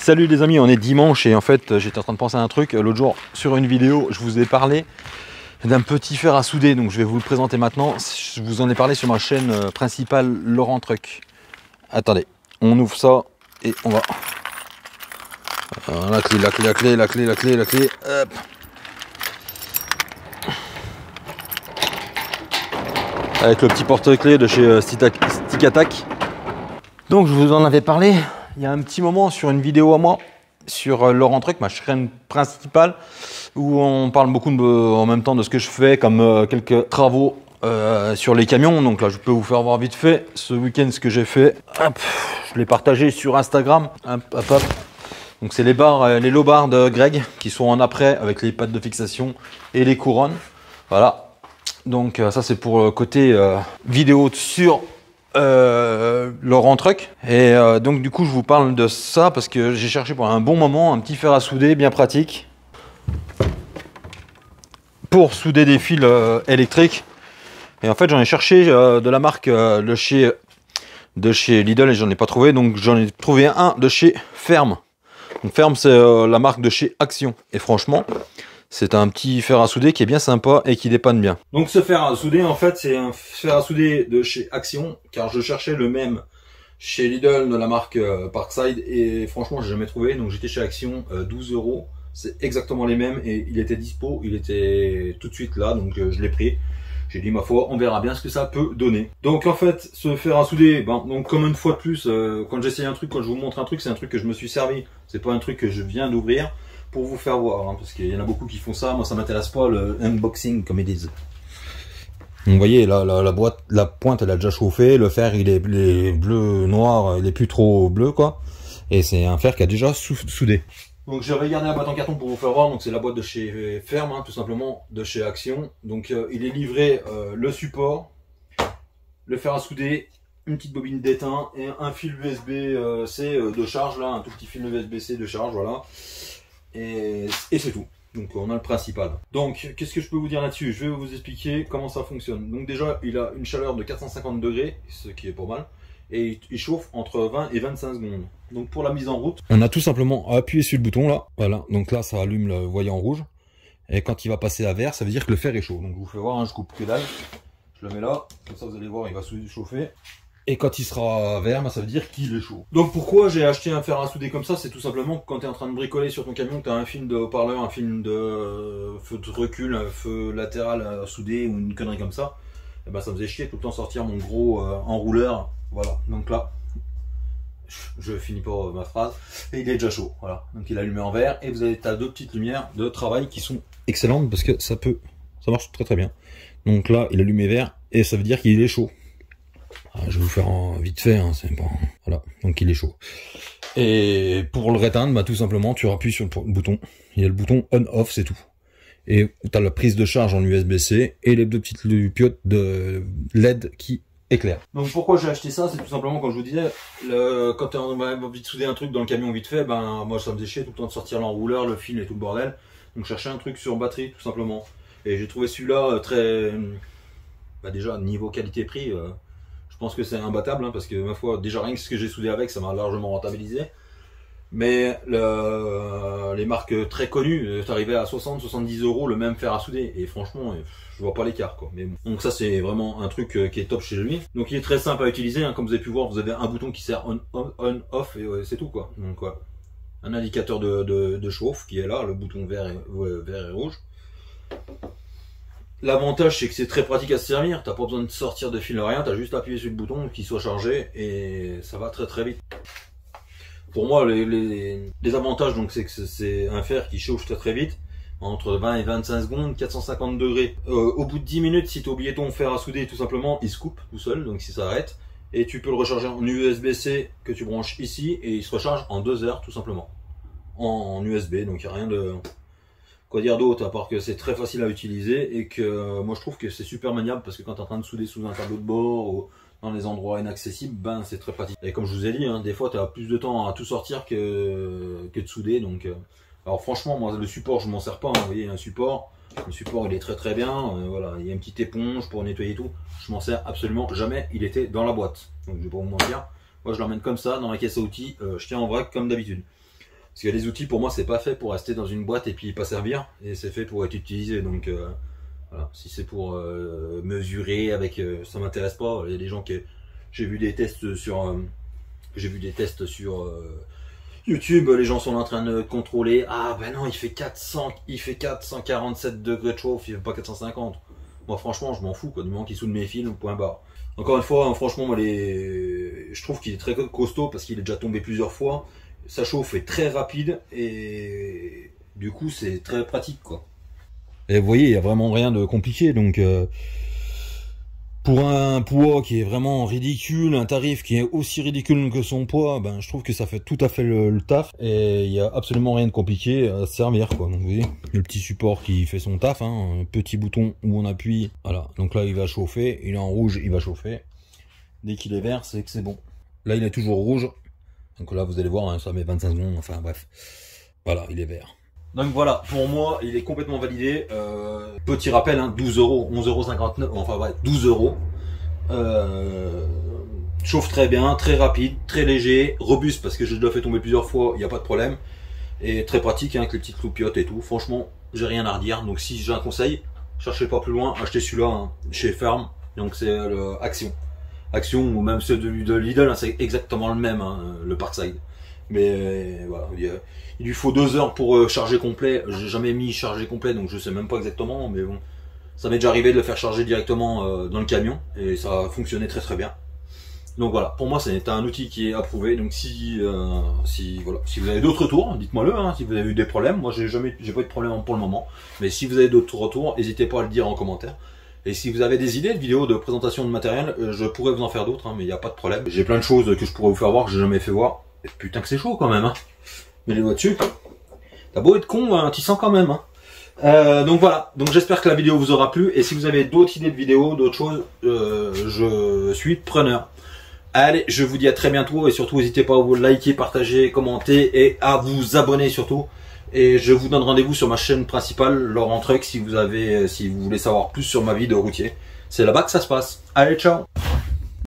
Salut les amis, on est dimanche et en fait j'étais en train de penser à un truc. L'autre jour sur une vidéo je vous ai parlé d'un petit fer à souder, donc je vais vous le présenter maintenant. Je vous en ai parlé sur ma chaîne principale Laurent Truc. Attendez, on ouvre ça et on va... la clé, hop. Avec le petit porte-clés de chez Stick Attack. Donc je vous en avais parlé il y a un petit moment sur une vidéo à moi sur Laurent Truc, ma chaîne principale, où on parle beaucoup en même temps de ce que je fais comme quelques travaux sur les camions. Donc là je peux vous faire voir vite fait ce week-end ce que j'ai fait. Hop, je l'ai partagé sur Instagram. Hop. Donc c'est les low bars de Greg qui sont en après avec les pattes de fixation et les couronnes. Voilà. Donc ça c'est pour le côté vidéo sur Laurent Truc. Et donc du coup je vous parle de ça parce que j'ai cherché pour un bon moment un petit fer à souder bien pratique pour souder des fils électriques. Et en fait j'en ai cherché de la marque de chez Lidl et j'en ai pas trouvé, donc j'en ai trouvé un de chez Ferme. Donc Ferme c'est la marque de chez Action et franchement c'est un petit fer à souder qui est bien sympa et qui dépanne bien. Donc ce fer à souder, en fait, c'est un fer à souder de chez Action, car je cherchais le même chez Lidl de la marque Parkside et franchement, j'ai jamais trouvé. Donc j'étais chez Action, 12 €. C'est exactement les mêmes et il était dispo, il était tout de suite là, donc je l'ai pris. J'ai dit ma foi, on verra bien ce que ça peut donner. Donc en fait, ce fer à souder, donc comme une fois de plus, quand j'essaye un truc, quand je vous montre un truc, c'est un truc que je me suis servi. C'est pas un truc que je viens d'ouvrir pour vous faire voir, hein, parce qu'il y en a beaucoup qui font ça. Moi ça m'intéresse pas le unboxing comme ils disent. Vous voyez là la boîte, la pointe elle a déjà chauffé, le fer il est bleu noir, il est plus trop bleu quoi, et c'est un fer qui a déjà soudé. Donc j'ai regardé la boîte en carton pour vous faire voir. Donc c'est la boîte de chez Ferme, hein, tout simplement de chez Action. Donc il est livré le support, le fer à souder, une petite bobine d'étain et un fil USB-C de charge là, un tout petit fil USB-C de charge, voilà. Et c'est tout. Donc on a le principal. Donc qu'est-ce que je peux vous dire là-dessus? Je vais vous expliquer comment ça fonctionne. Donc déjà il a une chaleur de 450 degrés, ce qui est pas mal. Et il chauffe entre 20 et 25 secondes. Donc pour la mise en route, on a tout simplement à appuyer sur le bouton là. Voilà, donc là ça allume le voyant rouge. Et quand il va passer à vert, ça veut dire que le fer est chaud. Donc je vous fais voir, hein, je coupe que dalle. Je le mets là, comme ça vous allez voir, il va chauffer. Et quand il sera vert, ça veut dire qu'il est chaud. Donc pourquoi j'ai acheté un fer à souder comme ça? C'est tout simplement que quand tu es en train de bricoler sur ton camion, que tu as un film de haut-parleur, un film de feu de recul, un feu latéral à souder ou une connerie comme ça, et ben ça me faisait chier tout le temps sortir mon gros enrouleur. Voilà, donc là, je finis pas ma phrase, et il est déjà chaud. Voilà, donc il est allumé en vert et vous avez deux petites lumières de travail qui sont excellentes parce que ça marche très très bien. Donc là, il est allumé vert et ça veut dire qu'il est chaud. Je vais vous faire vite fait, hein, c'est pas... Voilà, donc il est chaud. Et pour le réteindre, tout simplement, tu appuies sur le bouton. Il y a le bouton on-off, c'est tout. Et tu as la prise de charge en USB-C et les deux petites piottes de LED qui éclairent. Donc pourquoi j'ai acheté ça? C'est tout simplement, comme je vous disais, quand tu as envie de souder un truc dans le camion vite fait, moi ça me faisait chier tout le temps de sortir l'enrouleur, le fil et tout le bordel. Donc je cherchais un truc sur batterie, tout simplement. Et j'ai trouvé celui-là très... déjà, niveau qualité-prix... je pense que c'est imbattable, hein, parce que ma foi, déjà rien que ce que j'ai soudé avec, ça m'a largement rentabilisé. Mais les marques très connues, t'arrivais à 60-70 € le même fer à souder. Et franchement, je vois pas l'écart, quoi. Mais bon. Donc ça, c'est vraiment un truc qui est top chez lui. Donc il est très simple à utiliser, hein. Comme vous avez pu voir, vous avez un bouton qui sert on-off et c'est tout, quoi. Donc un indicateur de chauffe qui est là, le bouton vert et rouge. L'avantage c'est que c'est très pratique à se servir, t'as pas besoin de sortir de fil rien, t'as juste appuyé sur le bouton qu'il soit chargé et ça va très très vite. Pour moi les avantages donc c'est que c'est un fer qui chauffe très très vite, entre 20 et 25 secondes, 450 degrés. Au bout de 10 minutes, si tu as oublié ton fer à souder, tout simplement il se coupe tout seul, donc il s'arrête. Et tu peux le recharger en USB-C que tu branches ici et il se recharge en 2 heures tout simplement. En USB, donc il n'y a rien de... Quoi dire d'autre, à part que c'est très facile à utiliser et que moi je trouve que c'est super maniable parce que quand tu es en train de souder sous un tableau de bord ou dans les endroits inaccessibles, c'est très pratique. Et comme je vous ai dit, hein, des fois tu as plus de temps à tout sortir que de souder. Donc, alors franchement, moi le support je m'en sers pas, hein, vous voyez un support, le support il est très très bien, voilà, il y a une petite éponge pour nettoyer tout, je m'en sers absolument jamais, il était dans la boîte. Donc je vais pas vous mentir, moi je l'emmène comme ça dans la caisse à outils, je tiens en vrac comme d'habitude. Parce que les outils, pour moi, c'est pas fait pour rester dans une boîte et puis pas servir, et c'est fait pour être utilisé. Donc voilà, si c'est pour mesurer avec, ça m'intéresse pas. Il y a des gens qui, j'ai vu des tests sur YouTube, les gens sont en train de contrôler. Ah ben non, il fait 447 degrés de chauffe, il fait pas 450. Moi franchement, je m'en fous quoi, du moment qu'il soude mes fils, point barre. Encore une fois, hein, franchement, moi, je trouve qu'il est très costaud parce qu'il est déjà tombé plusieurs fois. Sa chauffe est très rapide et du coup c'est très pratique quoi. Et vous voyez, il n'y a vraiment rien de compliqué, donc pour un poids qui est vraiment ridicule, un tarif qui est aussi ridicule que son poids, ben je trouve que ça fait tout à fait le taf et il n'y a absolument rien de compliqué à se servir quoi. Donc vous voyez, le petit support qui fait son taf, hein, un petit bouton où on appuie, voilà. Donc là il va chauffer, il est en rouge, il va chauffer. Dès qu'il est vert, c'est que c'est bon. Là il est toujours rouge, donc là vous allez voir, hein, ça met 25 secondes, enfin bref. Voilà, il est vert. Donc voilà, pour moi, il est complètement validé. Petit rappel, hein, 12 €, 11,59 €, enfin ouais, 12 €. Chauffe très bien, très rapide, très léger, robuste parce que je l'ai fait tomber plusieurs fois, il n'y a pas de problème. Et très pratique, hein, avec les petites cloupiottes et tout. Franchement, j'ai rien à redire. Donc si j'ai un conseil, cherchez pas plus loin, achetez celui-là hein, chez Ferme. Donc c'est Action. Action ou même ceux de Lidl, hein, c'est exactement le même, hein, le Parkside. Mais voilà, il lui faut 2 heures pour charger complet. J'ai jamais mis charger complet, donc je sais même pas exactement. Mais bon, ça m'est déjà arrivé de le faire charger directement dans le camion et ça a fonctionné très très bien. Donc voilà, pour moi c'est un outil qui est approuvé. Donc si vous avez d'autres retours, dites-moi-le. Hein, si vous avez eu des problèmes, moi j'ai pas eu de problème pour le moment. Mais si vous avez d'autres retours, n'hésitez pas à le dire en commentaire. Et si vous avez des idées de vidéos de présentation de matériel, je pourrais vous en faire d'autres, hein, mais il n'y a pas de problème. J'ai plein de choses que je pourrais vous faire voir que j'ai jamais fait voir. Et putain que c'est chaud quand même, hein. Mets les doigts dessus. T'as beau être con, hein, t'y sens quand même, hein. Donc voilà, donc j'espère que la vidéo vous aura plu. Et si vous avez d'autres idées de vidéos, d'autres choses, je suis preneur. Allez, je vous dis à très bientôt. Et surtout, n'hésitez pas à vous liker, partager, commenter et à vous abonner surtout. Et je vous donne rendez-vous sur ma chaîne principale, Laurent Truck, si vous voulez savoir plus sur ma vie de routier. C'est là-bas que ça se passe. Allez, ciao!